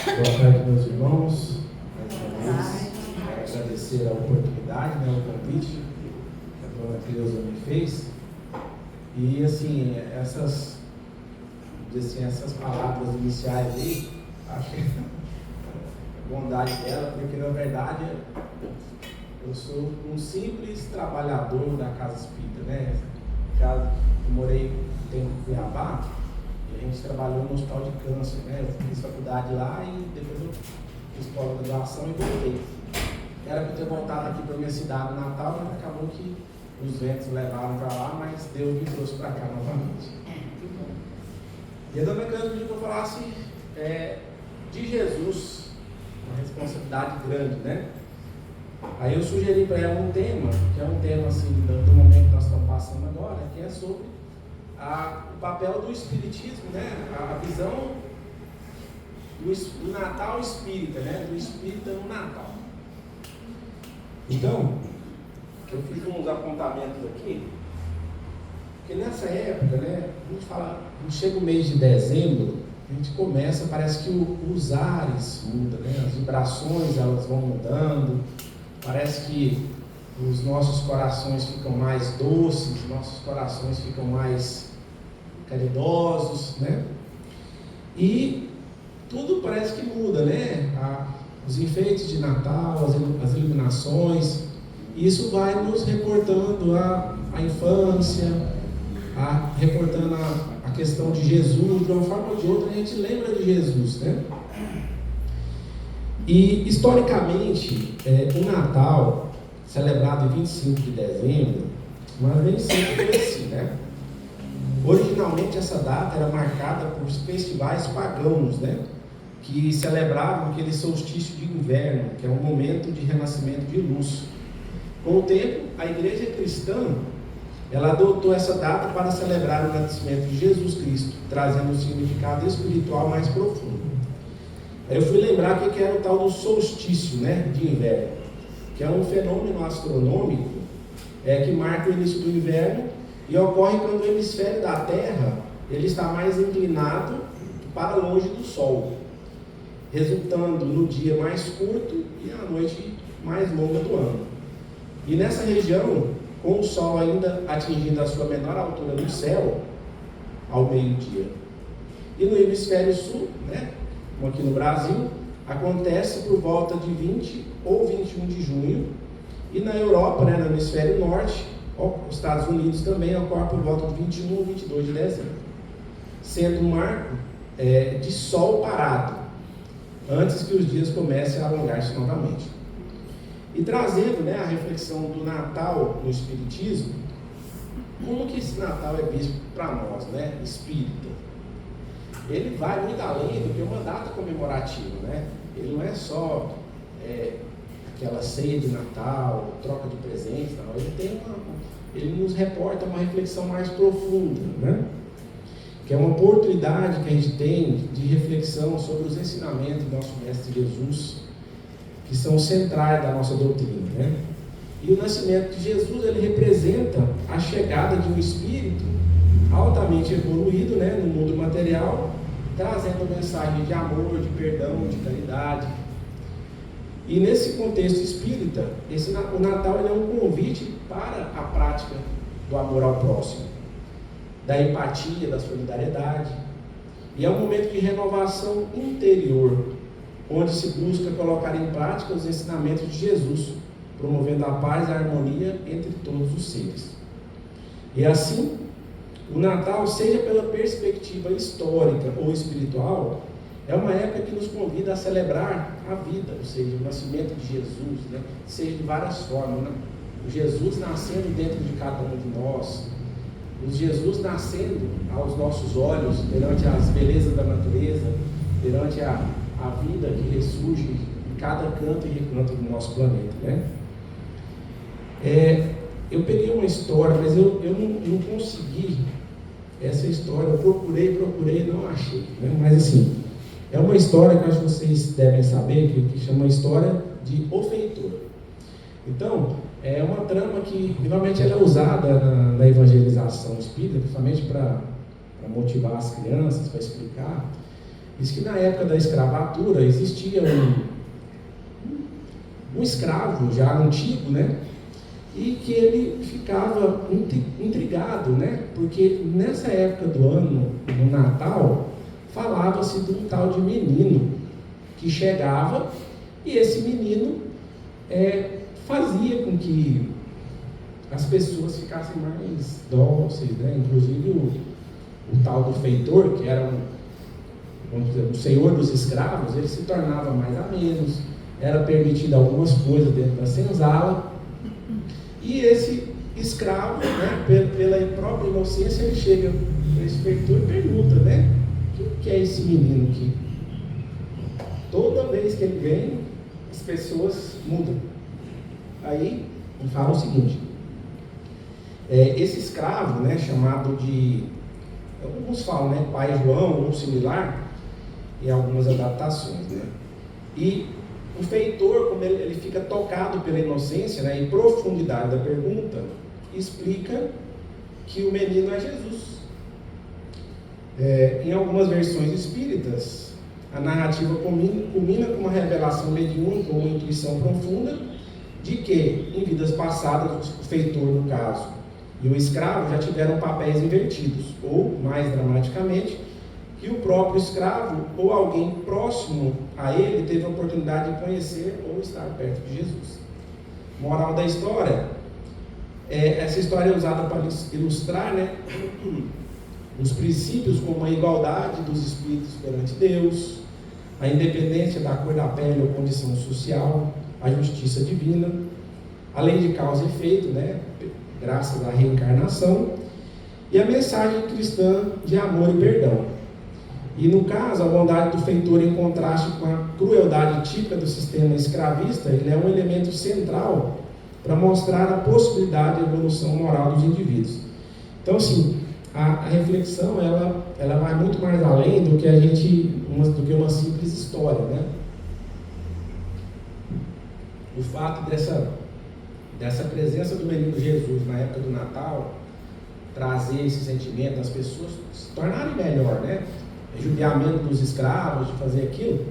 Boa tarde, meus irmãos. Mais uma vez, quero agradecer a oportunidade, o convite que a dona Cleusa me fez. E, assim, essas palavras iniciais aí, acho que a bondade dela, porque, na verdade, eu sou um simples trabalhador da Casa Espírita, né? Eu morei um tempo em Cuiabá, e a gente trabalhou no hospital de câncer, né? Eu fiz faculdade lá e depois eu fiz pós-graduação e voltei. Era para ter voltado aqui para minha cidade natal, mas acabou que os ventos levaram para lá, mas Deus me trouxe para cá novamente. E a dona Cleusa pediu que eu falasse de Jesus, uma responsabilidade grande, né? Aí eu sugeri para ela um tema, que é um tema assim, do momento que nós estamos passando agora, que é sobre o papel do Espiritismo, né? A visão do Natal espírita, né? Do espírita no Natal. Então, eu fiz uns apontamentos aqui, porque nessa época, né? A gente fala, chega o mês de dezembro, a gente começa, parece que os ares mudam, né? As vibrações elas vão mudando. Parece que os nossos corações ficam mais doces, nossos corações ficam mais caridosos, né? E tudo parece que muda, né? Os enfeites de Natal, as iluminações, isso vai nos reportando a infância, reportando a questão de Jesus. De uma forma ou de outra a gente lembra de Jesus, né? E, historicamente, o Natal, celebrado em 25 de dezembro, mas nem sempre foi assim, né? Originalmente, essa data era marcada por festivais pagãos, né? Que celebravam aquele solstício de inverno, que é um momento de renascimento de luz. Com o tempo, a igreja cristã, ela adotou essa data para celebrar o nascimento de Jesus Cristo, trazendo um significado espiritual mais profundo. Eu fui lembrar que era o tal do solstício, né, de inverno, que é um fenômeno astronômico que marca o início do inverno e ocorre quando o hemisfério da Terra ele está mais inclinado para longe do Sol, resultando no dia mais curto e a noite mais longa do ano. E nessa região, com o Sol ainda atingindo a sua menor altura no céu, ao meio-dia. E no hemisfério sul, né, como aqui no Brasil, acontece por volta de 20 ou 21 de junho, e na Europa, né, no hemisfério norte, os Estados Unidos também ocorre por volta de 21 ou 22 de dezembro, sendo um marco de sol parado, antes que os dias comecem a alongar-se novamente. E trazendo, né, a reflexão do Natal no Espiritismo, como que esse Natal é visto para nós, né, espírita? Ele vai muito além do que uma data comemorativa, né? Ele não é só aquela ceia de Natal, troca de presentes, não. Ele nos reporta uma reflexão mais profunda, né? Que é uma oportunidade que a gente tem de reflexão sobre os ensinamentos do nosso Mestre Jesus, que são centrais da nossa doutrina, né? E o nascimento de Jesus, ele representa a chegada de um espírito altamente evoluído, né, no mundo material, trazendo mensagem de amor, de perdão, de caridade. E nesse contexto espírita, o Natal ele é um convite para a prática do amor ao próximo, da empatia, da solidariedade. E é um momento de renovação interior, onde se busca colocar em prática os ensinamentos de Jesus, promovendo a paz e a harmonia entre todos os seres. E assim, o Natal, seja pela perspectiva histórica ou espiritual, é uma época que nos convida a celebrar a vida, ou seja, o nascimento de Jesus, né? Seja de várias formas, né? O Jesus nascendo dentro de cada um de nós, o Jesus nascendo aos nossos olhos, perante as belezas da natureza, perante a vida que ressurge em cada canto e recanto do nosso planeta, né? Eu peguei uma história, mas eu não consegui essa história. Eu procurei e não achei, né? Mas assim, é uma história que eu acho que vocês devem saber, que chama História de O Feitor. Então, é uma trama que normalmente ela é usada na evangelização espírita, principalmente para motivar as crianças, para explicar. Diz que na época da escravatura existia um escravo já antigo, né? E que ele ficava intrigado, né? Porque nessa época do ano, no Natal, falava-se de um tal de menino que chegava e esse menino fazia com que as pessoas ficassem mais dóceis, né? Inclusive o tal do feitor, que era vamos dizer, o senhor dos escravos, ele se tornava mais ameno, era permitido algumas coisas dentro da senzala, e esse escravo, né, pela própria inocência, ele chega para esse feitor e pergunta, né, o que é esse menino aqui? Toda vez que ele vem, as pessoas mudam. Aí ele fala o seguinte, esse escravo, né, chamado de, alguns falam, né, Pai João ou similar, em algumas adaptações, né? E o feitor, como ele fica tocado pela inocência, né, e profundidade da pergunta, explica que o menino é Jesus. Em algumas versões espíritas, a narrativa culmina com uma revelação mediúnica ou uma intuição profunda de que, em vidas passadas, o feitor, no caso, e o escravo já tiveram papéis invertidos, ou, mais dramaticamente, que o próprio escravo ou alguém próximo a ele teve a oportunidade de conhecer ou estar perto de Jesus. Moral da história, essa história é usada para ilustrar, né, os princípios como a igualdade dos espíritos perante Deus, a independência da cor da pele ou condição social, a justiça divina, a lei de causa e efeito, né, graças à reencarnação, e a mensagem cristã de amor e perdão. E no caso, a bondade do feitor em contraste com a crueldade típica do sistema escravista, ele é um elemento central para mostrar a possibilidade de evolução moral dos indivíduos. Então, assim, a reflexão, ela vai muito mais além do que uma simples história, né? O fato dessa presença do menino Jesus na época do Natal trazer esse sentimento das pessoas se tornarem melhor, né? Judiamento dos escravos, de fazer aquilo,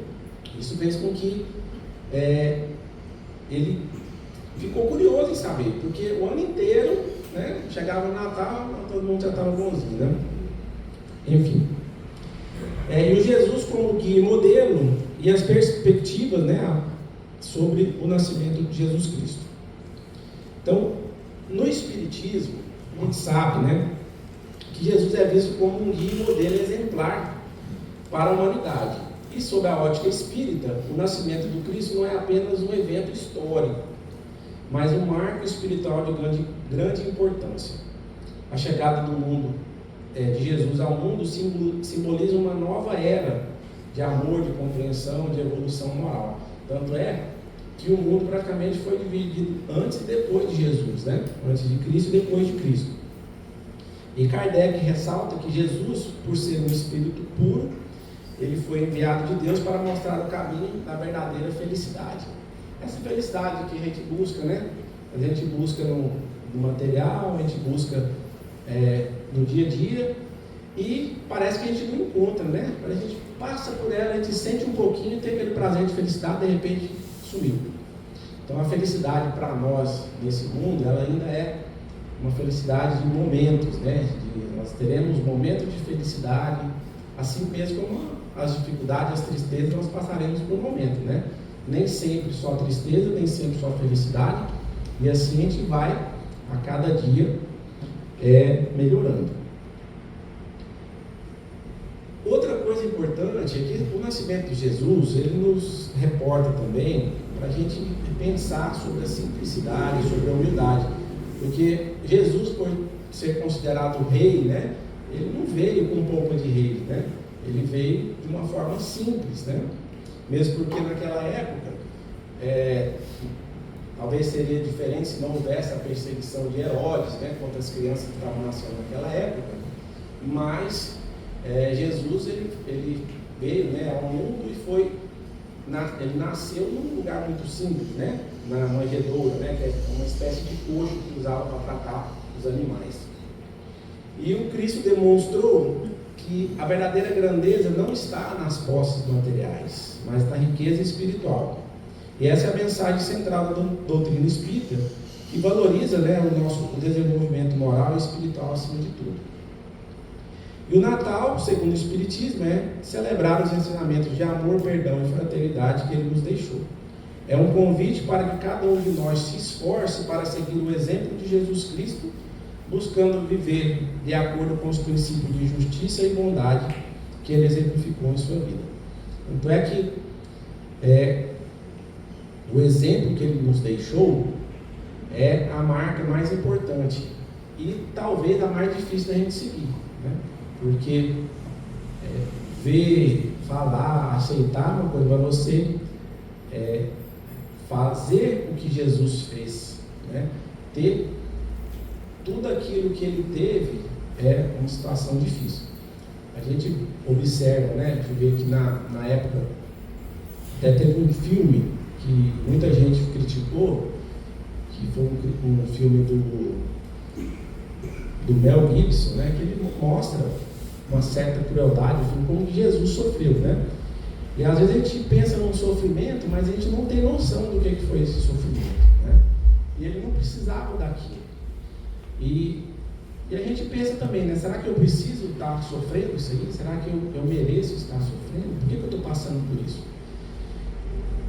isso fez com que ele ficou curioso em saber, porque o ano inteiro, né, chegava o Natal, todo mundo já estava bonzinho, né? Enfim. E o Jesus como guia e modelo e as perspectivas, né, sobre o nascimento de Jesus Cristo. Então, no Espiritismo, a gente sabe, né, que Jesus é visto como um guia e modelo exemplar para a humanidade. E sob a ótica espírita, o nascimento do Cristo não é apenas um evento histórico, mas um marco espiritual de grande importância. A chegada do mundo, de Jesus ao mundo, simboliza uma nova era de amor, de compreensão, de evolução moral. Tanto é que o mundo praticamente foi dividido antes e depois de Jesus, né? Antes de Cristo e depois de Cristo. E Kardec ressalta que Jesus, por ser um espírito puro, ele foi enviado de Deus para mostrar o caminho da verdadeira felicidade. Essa felicidade que a gente busca, né? A gente busca no material, a gente busca no dia a dia, e parece que a gente não encontra, né? A gente passa por ela, a gente sente um pouquinho, tem aquele prazer de felicidade, de repente sumiu. Então a felicidade para nós nesse mundo, ela ainda é uma felicidade de momentos, né? Nós teremos momentos de felicidade, assim mesmo como as dificuldades, as tristezas, nós passaremos por um momento, né? Nem sempre só tristeza, nem sempre só felicidade, e assim a gente vai a cada dia melhorando. Outra coisa importante é que o nascimento de Jesus, ele nos reporta também para a gente pensar sobre a simplicidade, sobre a humildade, porque Jesus, por ser considerado rei, né, ele não veio com pompa de rei, né? Ele veio de uma forma simples, né? Mesmo porque naquela época, talvez seria diferente se não houvesse a perseguição de Herodes, né, contra as crianças que estavam nascendo naquela época, mas Jesus ele veio, né, ao mundo e ele nasceu num lugar muito simples, né, na manjedoura, né, que é uma espécie de coxo que usava para tratar os animais. E o Cristo demonstrou que a verdadeira grandeza não está nas posses materiais, mas na riqueza espiritual. E essa é a mensagem central da doutrina espírita, que valoriza, né, o desenvolvimento moral e espiritual acima de tudo. E o Natal, segundo o Espiritismo, é celebrar os ensinamentos de amor, perdão e fraternidade que ele nos deixou. É um convite para que cada um de nós se esforce para seguir o exemplo de Jesus Cristo, buscando viver de acordo com os princípios de justiça e bondade que ele exemplificou em sua vida. Tanto é que o exemplo que ele nos deixou é a marca mais importante e talvez a mais difícil da gente seguir, né? Porque ver, falar, aceitar uma coisa, para você fazer o que Jesus fez, né? Ter tudo aquilo que ele teve é uma situação difícil. A gente observa, né? A gente vê que na época até teve um filme que muita gente criticou, que foi um filme do Mel Gibson, né? Que ele mostra uma certa crueldade, como Jesus sofreu, né? E às vezes a gente pensa num sofrimento, mas a gente não tem noção do que foi esse sofrimento, né? E ele não precisava daquilo. E a gente pensa também, né? Será que eu preciso estar sofrendo isso aí? Será que eu mereço estar sofrendo? Por que eu estou passando por isso?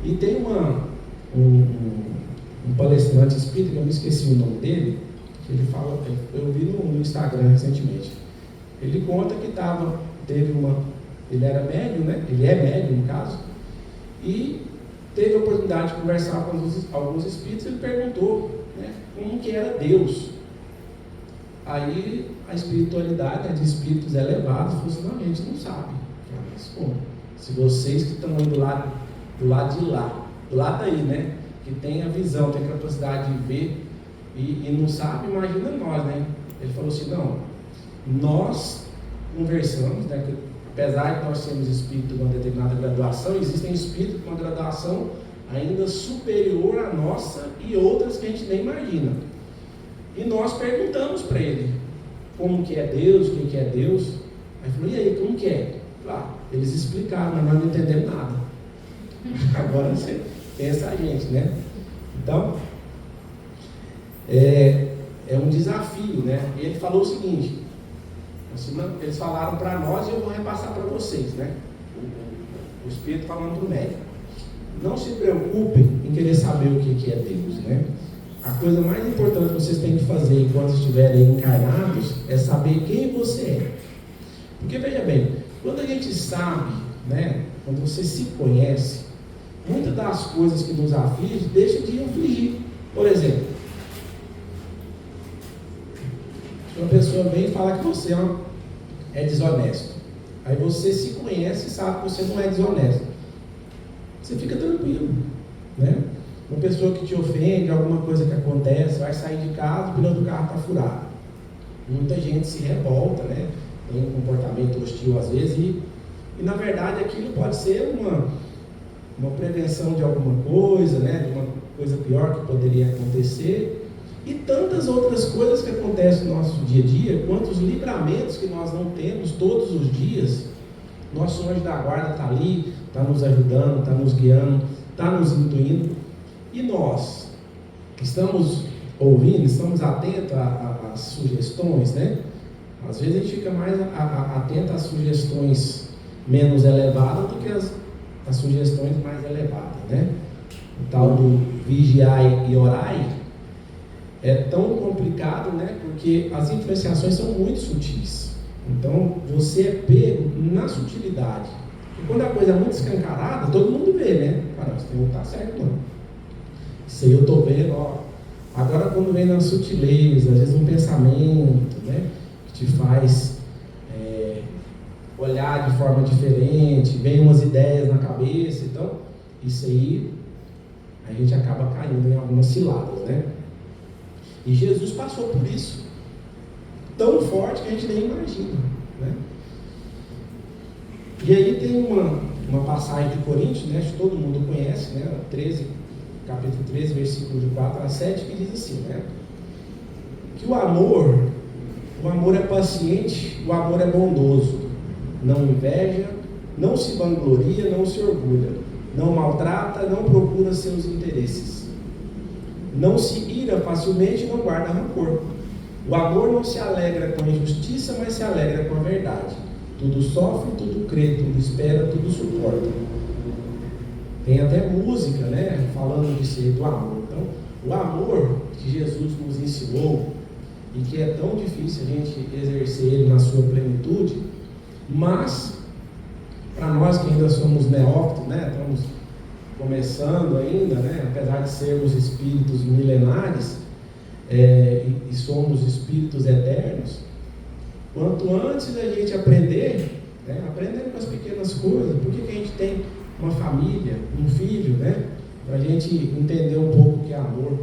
E tem um palestrante espírita, que eu me esqueci o nome dele, que ele fala, eu vi no Instagram recentemente. Ele conta que ele era médium, né? Ele é médium, no caso, e teve a oportunidade de conversar com alguns espíritos. Ele perguntou, né, como que era Deus. Aí a espiritualidade, de espíritos elevados, falou assim: não, a gente não sabe. Mas como? Se vocês que estão indo do lado de lá, do lado daí, né, que tem a visão, tem a capacidade de ver e não sabe, imagina nós, né? Ele falou assim: não, nós conversamos, né, que apesar de nós sermos espíritos de uma determinada graduação, existem espíritos com uma graduação ainda superior à nossa e outras que a gente nem imagina. E nós perguntamos para ele como que é Deus, o que é Deus. Aí falou: e aí, como que é? Eles explicaram, mas nós não entendemos nada. Agora você pensa a gente, né? Então, é um desafio, né? E ele falou o seguinte, assim, eles falaram para nós e eu vou repassar para vocês, né? O Espírito falando para o médico: não se preocupem em querer saber o que é Deus, né? A coisa mais importante que vocês têm que fazer enquanto estiverem encarnados é saber quem você é. Porque, veja bem, quando a gente sabe, né, quando você se conhece, muitas das coisas que nos afligem deixam de afligir. Por exemplo, se uma pessoa vem e fala que você é desonesto, aí você se conhece e sabe que você não é desonesto, você fica tranquilo, né? Uma pessoa que te ofende, alguma coisa que acontece, vai sair de casa, o pneu do carro está furado. Muita gente se revolta, né? Tem um comportamento hostil às vezes e na verdade aquilo pode ser uma prevenção de alguma coisa, né? De uma coisa pior que poderia acontecer, e tantas outras coisas que acontecem no nosso dia a dia, quantos livramentos que nós não temos todos os dias. Nosso anjo da guarda está ali, está nos ajudando, está nos guiando, está nos intuindo. E nós estamos ouvindo, estamos atentos às sugestões, né? Às vezes a gente fica mais atento às sugestões menos elevadas do que as sugestões mais elevadas, né? O tal do vigiai e orai é tão complicado, né? Porque as influenciações são muito sutis. Então você é pego na sutilidade. E quando a coisa é muito escancarada, todo mundo vê, né? Cara, isso não está certo, não. Isso aí eu estou vendo, ó. Agora, quando vem na sutileza, às vezes um pensamento, né, que te faz olhar de forma diferente, vem umas ideias na cabeça, então, isso aí, a gente acaba caindo em algumas ciladas, né? E Jesus passou por isso, tão forte que a gente nem imagina, né? E aí tem uma passagem de Coríntios, né, que todo mundo conhece, né, capítulo 13, versículo de 4 a 7, que diz assim, né, que o amor é paciente, o amor é bondoso. não inveja, não se vangloria, não se orgulha, não maltrata, não procura seus interesses, não se ira facilmente, não guarda rancor. O amor não se alegra com a injustiça, mas se alegra com a verdade. Tudo sofre, tudo crê, tudo espera, tudo suporta. Tem até música, né, falando disso aí, do amor. Então, o amor que Jesus nos ensinou, e que é tão difícil a gente exercer ele na sua plenitude, mas, para nós que ainda somos neófitos, né, estamos começando ainda, né, apesar de sermos espíritos milenares, e somos espíritos eternos, quanto antes a gente aprender, né, aprendendo com as pequenas coisas, por que a gente tem uma família, um filho, né, para a gente entender um pouco o que é amor.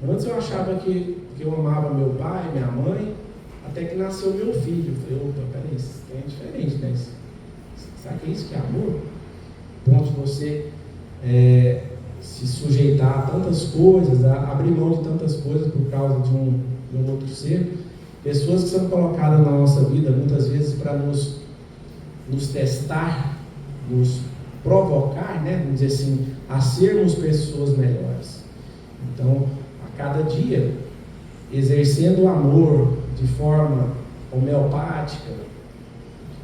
Antes eu achava que eu amava meu pai, minha mãe, até que nasceu meu filho. Eu falei, opa, peraí, isso é diferente, né? Sabe que é isso que é amor? O ponto de você se sujeitar a tantas coisas, a abrir mão de tantas coisas por causa de um outro ser. Pessoas que são colocadas na nossa vida muitas vezes para nos testar, nos provocar, né? Vamos dizer assim, a sermos pessoas melhores. Então, a cada dia, exercendo o amor de forma homeopática,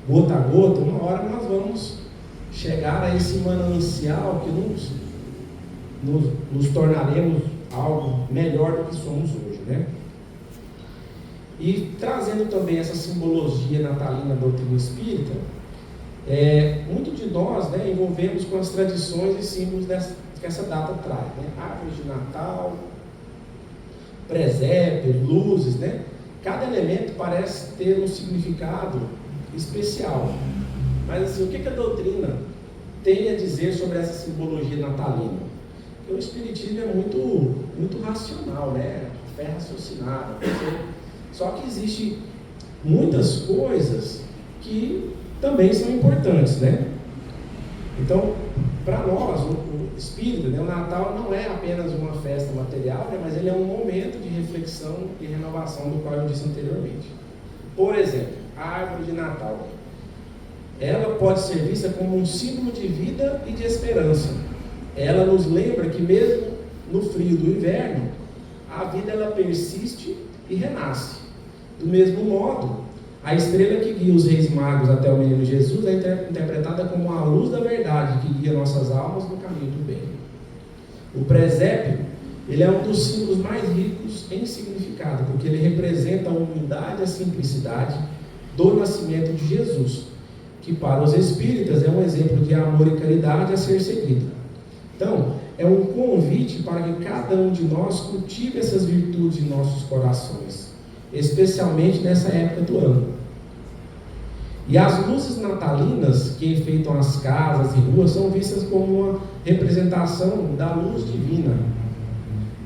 gota a gota, uma hora nós vamos chegar a esse manancial que nos tornaremos algo melhor do que somos hoje, né? E trazendo também essa simbologia natalina da doutrina espírita, muito de nós, né, envolvemos com as tradições e símbolos que essa data traz, né? Árvore de Natal, presépios, luzes, né? Cada elemento parece ter um significado especial. Mas assim, o que a doutrina tem a dizer sobre essa simbologia natalina? Porque o espiritismo é muito racional, né? Fé raciocinada. Só que existe muitas coisas que também são importantes, né? Então, para nós, o espírita, né, o Natal não é apenas uma festa material, né, mas ele é um momento de reflexão e renovação, do qual eu disse anteriormente. Por exemplo, a árvore de Natal, ela pode ser vista como um símbolo de vida e de esperança. Ela nos lembra que mesmo no frio do inverno, a vida ela persiste e renasce. Do mesmo modo, a estrela que guia os reis magos até o menino Jesus é interpretada como a luz da verdade que guia nossas almas no caminho do bem. O presépio, ele é um dos símbolos mais ricos em significado, porque ele representa a humildade e a simplicidade do nascimento de Jesus, que para os espíritas é um exemplo de amor e caridade a ser seguido. Então, é um convite para que cada um de nós cultive essas virtudes em nossos corações, especialmente nessa época do ano. E as luzes natalinas que enfeitam as casas e ruas são vistas como uma representação da luz divina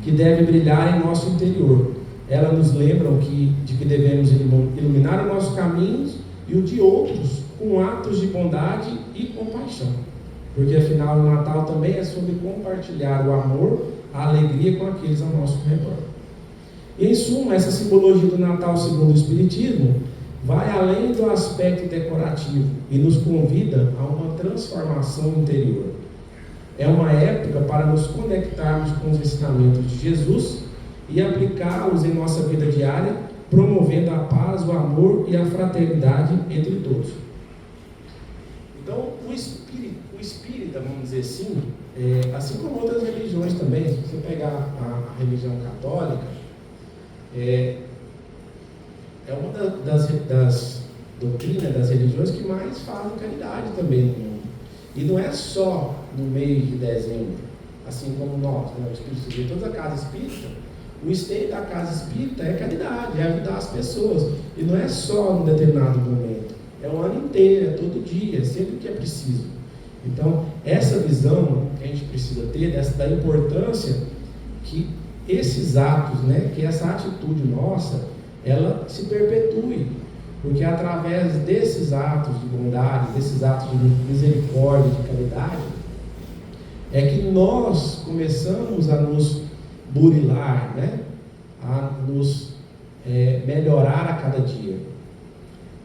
que deve brilhar em nosso interior. Elas nos lembram de que devemos iluminar os nossos caminhos e o de outros com atos de bondade e compaixão, porque afinal o Natal também é sobre compartilhar o amor, a alegria com aqueles ao nosso redor. Em suma, essa simbologia do Natal segundo o Espiritismo vai além do aspecto decorativo e nos convida a uma transformação interior. É uma época para nos conectarmos com os ensinamentos de Jesus e aplicá-los em nossa vida diária, promovendo a paz, o amor e a fraternidade entre todos. Então, o espírita, vamos dizer assim, assim como outras religiões também, se você pegar a religião católica, é uma das doutrinas, das religiões que mais fazem caridade também no mundo. E não é só no mês de dezembro, assim como nós, né, o Espírito de toda a casa espírita, o esteio da casa espírita é caridade, é ajudar as pessoas. E não é só num determinado momento, é o ano inteiro, é todo dia, sempre que é preciso. Então, essa visão que a gente precisa ter, da importância que esses atos, né, que essa atitude nossa, ela se perpetue, porque através desses atos de bondade, desses atos de misericórdia, de caridade, é que nós começamos a nos burilar, né, a nos melhorar a cada dia.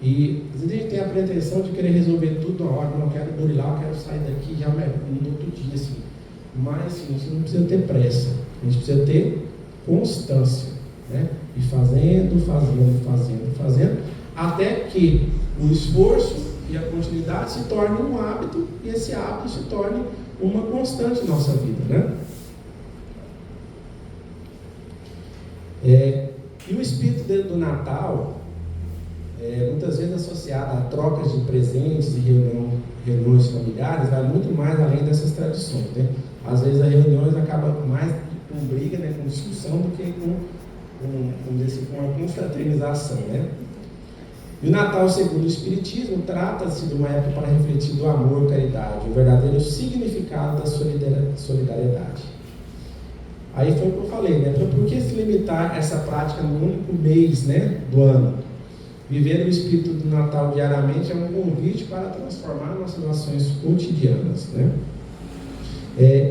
E às vezes a gente tem a pretensão de querer resolver tudo na hora, não quero burilar, quero sair daqui já no outro dia, assim. Mas assim, a gente não precisa ter pressa, a gente precisa ter constância, né? E fazendo, até que o esforço e a continuidade se tornem um hábito, e esse hábito se torne uma constante em nossa vida, né? E o espírito do Natal, muitas vezes associado a trocas de presentes e reuniões familiares, vai muito mais além dessas tradições, né? Às vezes as reuniões acabam mais com briga, né, com discussão, do que com uma confraternização, né? E o Natal, segundo o Espiritismo, trata-se de uma época para refletir do amor, caridade, o verdadeiro significado da solidariedade. Aí foi o que eu falei, né? Então, por que se limitar essa prática no único mês, né, do ano? Viver o espírito do Natal diariamente é um convite para transformar nossas ações cotidianas, né?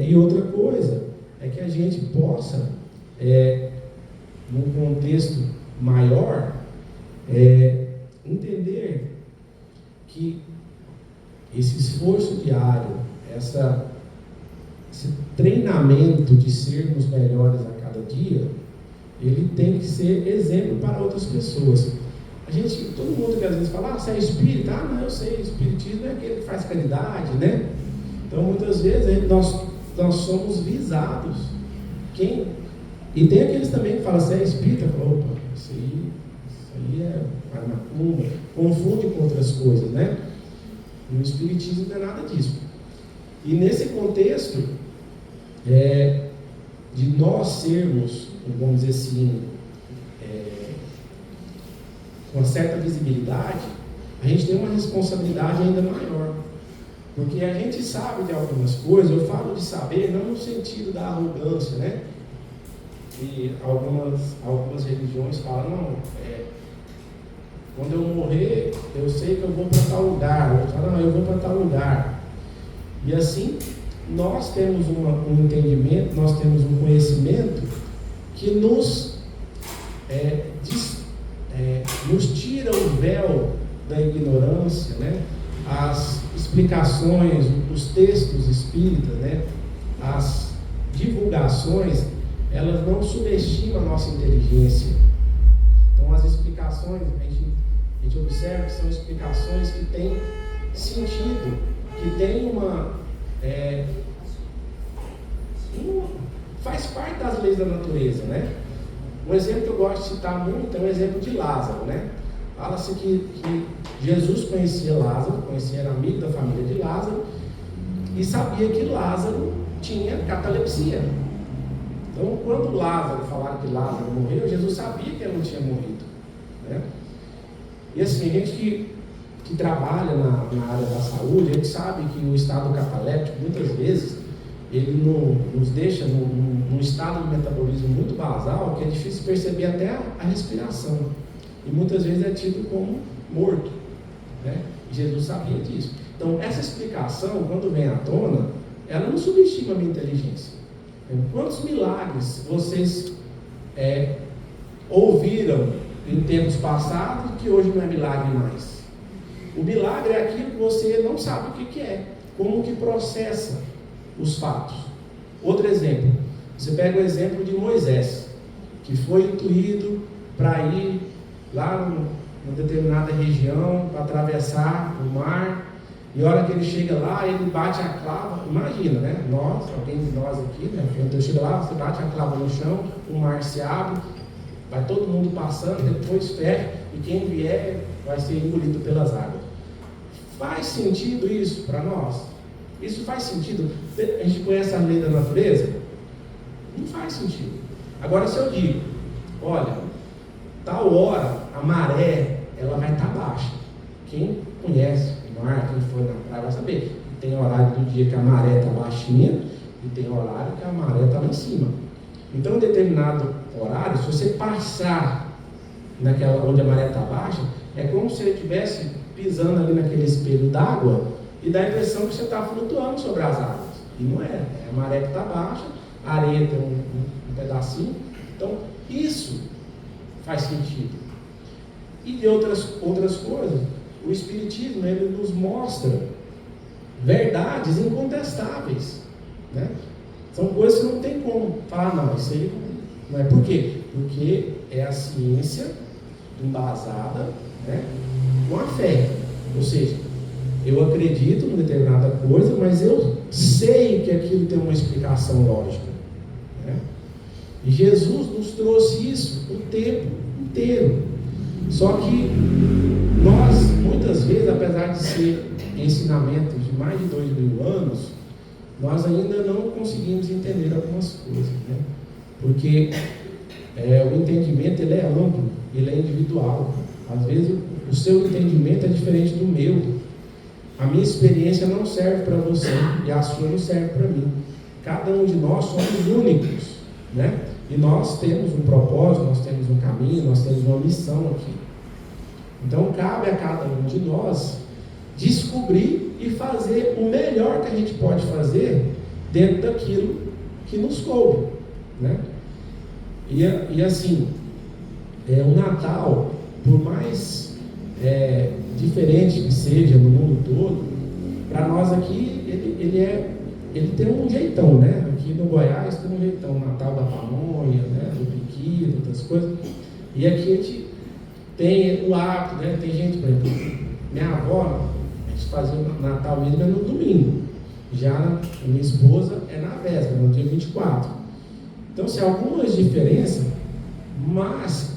E outra coisa é que a gente possa, num contexto maior, entender que esse esforço diário, esse treinamento de sermos melhores a cada dia, ele tem que ser exemplo para outras pessoas. Todo mundo que às vezes fala, você é espírita? Não, eu sei, espiritismo é aquele que faz caridade, né? Então muitas vezes nós somos visados. E tem aqueles também que falam, você é espírita? Fala, opa, isso aí é macumba, confunde com outras coisas, né? No espiritismo não é nada disso. E nesse contexto, de nós sermos, vamos dizer assim, com uma certa visibilidade, a gente tem uma responsabilidade ainda maior. Porque a gente sabe de algumas coisas, eu falo de saber, não no sentido da arrogância, né? E algumas religiões falam, não, quando eu morrer, eu sei que eu vou para tal lugar. Outros falam, não, eu vou para tal lugar. E assim, nós temos um entendimento, nós temos um conhecimento que nos tira o véu da ignorância, né? As explicações, os textos espíritas, né? As divulgações, elas não subestimam a nossa inteligência. Então as explicações, a gente observa que são explicações que têm sentido, que têm faz parte das leis da natureza, né? Um exemplo que eu gosto de citar muito é o exemplo de Lázaro, né? Fala-se que Jesus conhecia Lázaro, era amigo da família de Lázaro, e sabia que Lázaro tinha catalepsia. Então, quando Lázaro falaram que Lázaro morreu, Jesus sabia que ele não tinha morrido, né? E assim, a gente que trabalha na área da saúde, a gente sabe que o estado cataléptico, muitas vezes, ele nos deixa num estado de metabolismo muito basal, que é difícil perceber até a respiração. E muitas vezes é tido como morto, né? Jesus sabia disso. Então, essa explicação, quando vem à tona, ela não subestima a minha inteligência. Quantos milagres vocês ouviram em tempos passados que hoje não é milagre mais? O milagre é aquilo que você não sabe o que é, como que processa os fatos. Outro exemplo, você pega o exemplo de Moisés, que foi intuído para ir lá numa determinada região, para atravessar o mar, e a hora que ele chega lá, ele bate a clava. Imagina, né? Alguém de nós aqui, né? Quando chega lá, você bate a clava no chão, o mar se abre, vai todo mundo passando, depois fecha, e quem vier vai ser engolido pelas águas. Faz sentido isso para nós? Isso faz sentido? A gente conhece a lei da natureza? Não faz sentido. Agora, se eu digo, olha, tal hora a maré ela vai estar baixa. Quem conhece o mar, quem foi na praia vai saber. Tem horário do dia que a maré está baixinha e tem horário que a maré está lá em cima. Então, em determinado horário, se você passar naquela onde a maré está baixa, é como se você estivesse pisando ali naquele espelho d'água e dá a impressão que você está flutuando sobre as águas. E não é. A maré que está baixa, a areia tem um pedacinho. Então, isso faz sentido. e de outras coisas. O Espiritismo, ele nos mostra verdades incontestáveis, né? São coisas que não tem como falar, não, isso aí não é. Por quê? Porque é a ciência embasada, né, com a fé. Ou seja, eu acredito em determinada coisa, mas eu sei que aquilo tem uma explicação lógica, né? E Jesus nos trouxe isso o tempo inteiro. Só que nós, muitas vezes, apesar de ser ensinamentos de mais de 2000 anos, nós ainda não conseguimos entender algumas coisas, né? Porque o entendimento, ele é amplo, ele é individual. Às vezes o seu entendimento é diferente do meu. A minha experiência não serve para você e a sua não serve para mim. Cada um de nós somos únicos, né? E nós temos um propósito, nós temos um caminho, nós temos uma missão aqui. Então cabe a cada um de nós descobrir e fazer o melhor que a gente pode fazer dentro daquilo que nos coube, né? E assim, o Natal, por mais diferente que seja no mundo todo, para nós aqui ele tem um jeitão, né? Aqui no Goiás tem um jeitão, o Natal da pamonha, né? Do piquito, outras coisas. E aqui a gente tem o hábito, né? Tem gente, por exemplo, minha avó, a gente fazia o Natal mesmo no domingo. Já a minha esposa é na véspera, no dia 24. Então, se algumas diferenças, mas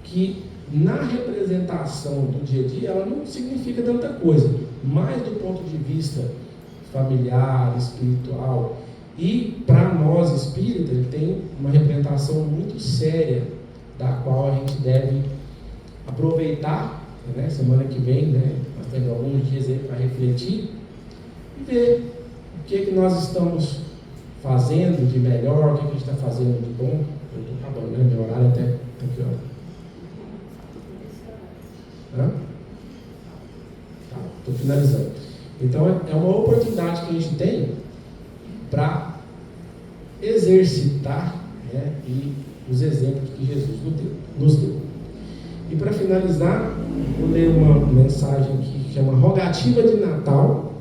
que na representação do dia a dia, ela não significa tanta coisa, mas do ponto de vista familiar, espiritual, e para nós espíritas, ele tem uma representação muito séria, da qual a gente deve aproveitar, né? Semana que vem, né? Nós temos alguns dias aí para refletir e ver o que nós estamos fazendo de melhor, o que a gente está fazendo de bom. Eu estou acabando, né? Meu horário até que hora? Tá, estou finalizando. Então é uma oportunidade que a gente tem para exercitar, né, e os exemplos que Jesus nos deu. E para finalizar, vou ler uma mensagem que chama Rogativa de Natal,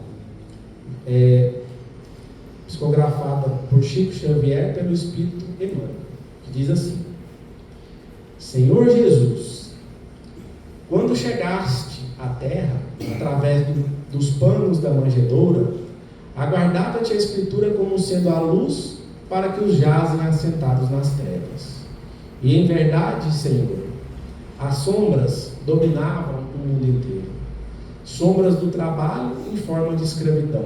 psicografada por Chico Xavier pelo Espírito Emmanuel, que diz assim: Senhor Jesus, quando chegaste à terra, através dos panos da manjedoura, aguardava-te a Escritura como sendo a luz para que os jazem assentados nas trevas. E em verdade, Senhor, as sombras dominavam o mundo inteiro. Sombras do trabalho em forma de escravidão.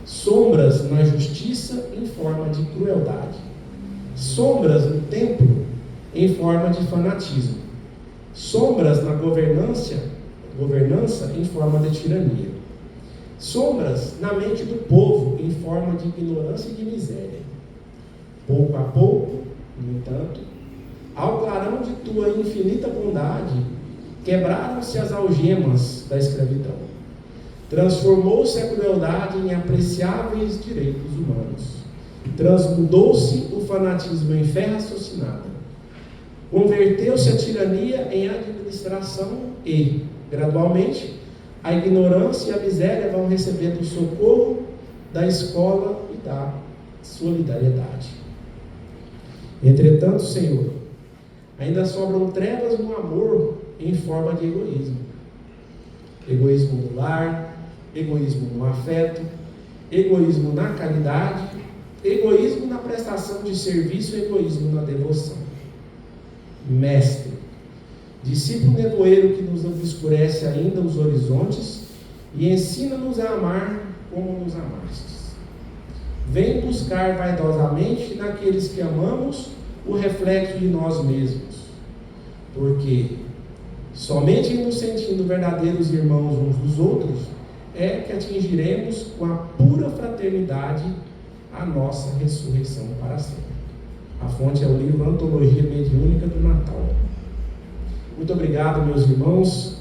Sombras na justiça em forma de crueldade. Sombras no templo em forma de fanatismo. Sombras na governança em forma de tirania. Sombras na mente do povo em forma de ignorância e de miséria. Pouco a pouco, no entanto, ao clarão de tua infinita bondade, quebraram-se as algemas da escravidão. Transformou-se a crueldade em apreciáveis direitos humanos. Transmudou-se o fanatismo em fé raciocinada. Converteu-se a tirania em administração e, gradualmente, a ignorância e a miséria vão recebendo o socorro da escola e da solidariedade. Entretanto, Senhor, ainda sobram trevas no amor em forma de egoísmo. Egoísmo no lar, egoísmo no afeto, egoísmo na caridade, egoísmo na prestação de serviço, egoísmo na devoção. Mestre, discípulo nevoeiro que nos obscurece ainda os horizontes e ensina-nos a amar como nos amastes. Vem buscar vaidosamente naqueles que amamos o reflexo de nós mesmos, porque somente nos sentindo verdadeiros irmãos uns dos outros é que atingiremos com a pura fraternidade a nossa ressurreição para sempre. A fonte é o livro Antologia Mediúnica do Natal. Muito obrigado, meus irmãos,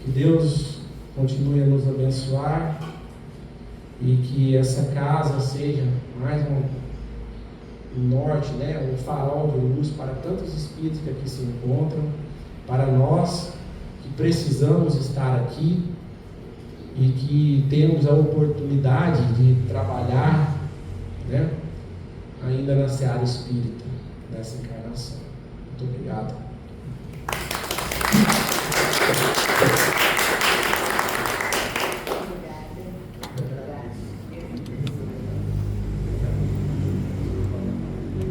que Deus continue a nos abençoar e que essa casa seja mais um norte, né, um farol de luz para tantos espíritos que aqui se encontram, para nós que precisamos estar aqui e que temos a oportunidade de trabalhar, né, ainda na seara espírita, nessa encarnação. Muito obrigado.